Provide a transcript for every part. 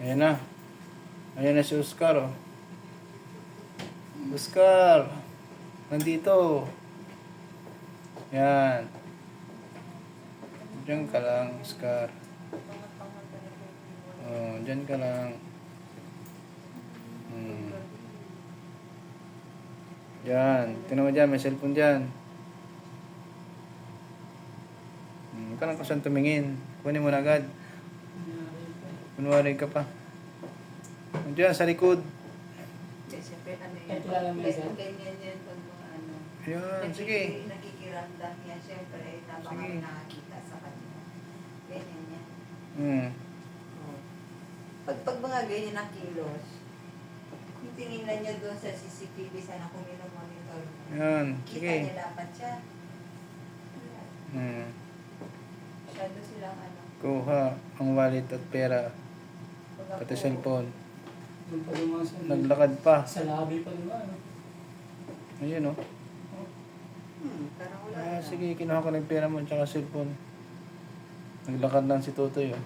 Ayan na. Ayan na si Oscar, oh. Oscar! Nandito. Yan. Diyan ka lang, Oscar. Oh, diyan ka lang. Yan. Tingnan mo dyan, may cellphone dyan. Huwag ka lang kusang tumingin. Kunin mo na agad. Kunwari ka pa. Diyan, sa likod. Siyempre, Ito lang may isa? ganyan yan pag mga ano. Ayan, sige. Nakikiramdam yan, siyempre, habang Sige. kami nakakita sa kanya. Ganyan yan. Oh. Pag mga ganyan ang kilos, kung tinignan nyo doon sa CCTV, sana kung monitor mo. Ayan, Kita sige. niya dapat siya. Masyado silang ano. Kuha ang wallet at pera. Pag Pati ako- cellphone. Doon pa yung mga Naglakad pa. sa labi pa diba? Ano? Ayun, oh. Parang wala na. Sige, kinuha ko ng pera mo at saka cellphone. Naglakad lang si Totoy, oh.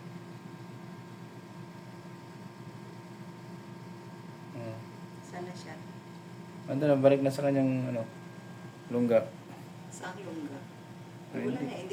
Sana siya. Ando na, balik na sa kanyang, lungga. Sa lungga. Ay, Wala hindi. na,